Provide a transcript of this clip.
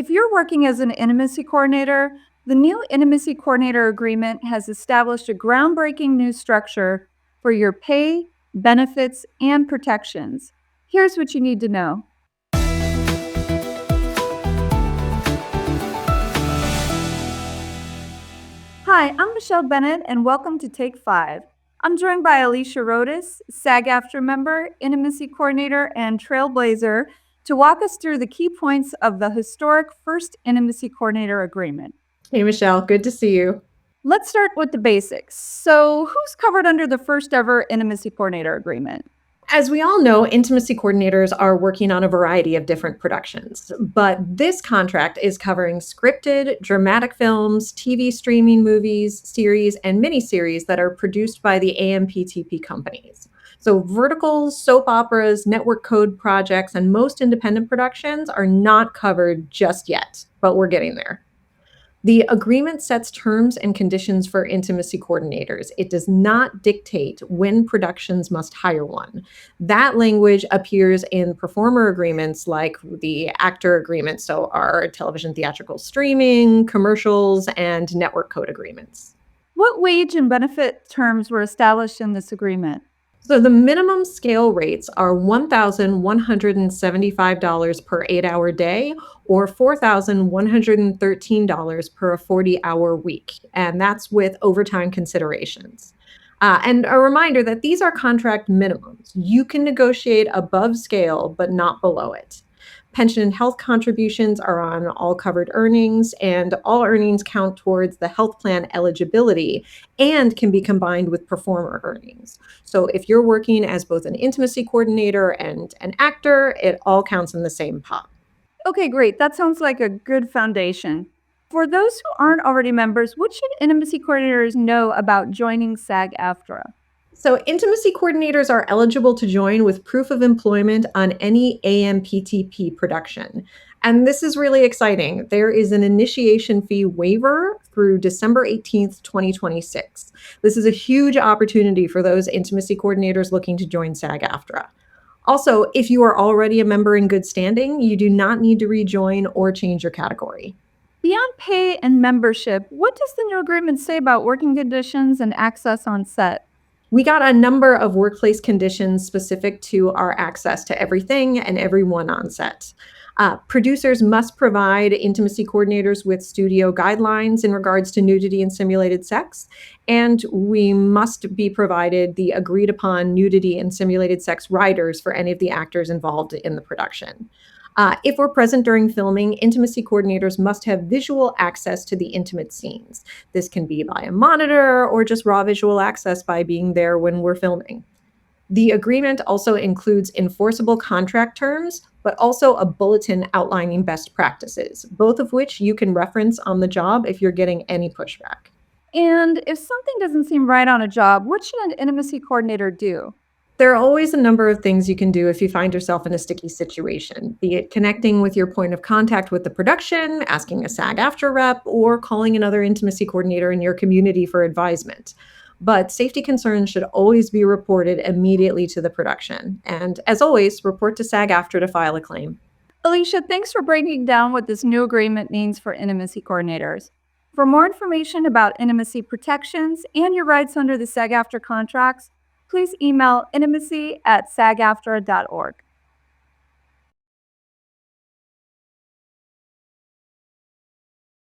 If you're working as an intimacy coordinator, the new Intimacy Coordinator Agreement has established a groundbreaking new structure for your pay, benefits, and protections. Here's what you need to know. Hi, I'm Michelle Bennett, and welcome to Take 5. I'm joined by Alicia Rodis, SAG-AFTRA member, Intimacy Coordinator, and Trailblazer to walk us through the key points of the historic first Intimacy Coordinator Agreement. Hey, Michelle, good to see you. Let's start with the basics. So, who's covered under the first ever Intimacy Coordinator Agreement? As we all know, intimacy coordinators are working on a variety of different productions, but this contract is covering scripted, dramatic films, TV streaming movies, series, and miniseries that are produced by the AMPTP companies. So, verticals, soap operas, network code projects, and most independent productions are not covered just yet, but we're getting there. The agreement sets terms and conditions for intimacy coordinators. It does not dictate when productions must hire one. That language appears in performer agreements like the actor agreement, so our television theatrical streaming, commercials, and network code agreements. What wage and benefit terms were established in this agreement? So the minimum scale rates are $1,175 per 8-hour day or $4,113 per 40-hour week. And that's with overtime considerations. And a reminder that these are contract minimums. You can negotiate above scale, but not below it. Pension and health contributions are on all covered earnings, and all earnings count towards the health plan eligibility and can be combined with performer earnings. So if you're working as both an intimacy coordinator and an actor, it all counts in the same pot. Okay, great. That sounds like a good foundation. For those who aren't already members, what should intimacy coordinators know about joining SAG-AFTRA? So intimacy coordinators are eligible to join with proof of employment on any AMPTP production. And this is really exciting. There is an initiation fee waiver through December 18th, 2026. This is a huge opportunity for those intimacy coordinators looking to join SAG-AFTRA. Also, if you are already a member in good standing, you do not need to rejoin or change your category. Beyond pay and membership, what does the new agreement say about working conditions and access on set? We got a number of workplace conditions specific to our access to everything and everyone on set. Producers must provide intimacy coordinators with studio guidelines in regards to nudity and simulated sex, and we must be provided the agreed upon nudity and simulated sex riders for any of the actors involved in the production. If we're present during filming, intimacy coordinators must have visual access to the intimate scenes. This can be by a monitor or just raw visual access by being there when we're filming. The agreement also includes enforceable contract terms, but also a bulletin outlining best practices, both of which you can reference on the job if you're getting any pushback. And if something doesn't seem right on a job, what should an intimacy coordinator do? There are always a number of things you can do if you find yourself in a sticky situation, be it connecting with your point of contact with the production, asking a SAG-AFTRA rep, or calling another intimacy coordinator in your community for advisement. But safety concerns should always be reported immediately to the production. And as always, report to SAG-AFTRA to file a claim. Alicia, thanks for breaking down what this new agreement means for intimacy coordinators. For more information about intimacy protections and your rights under the SAG-AFTRA contracts, please email intimacy@sagaftra.org.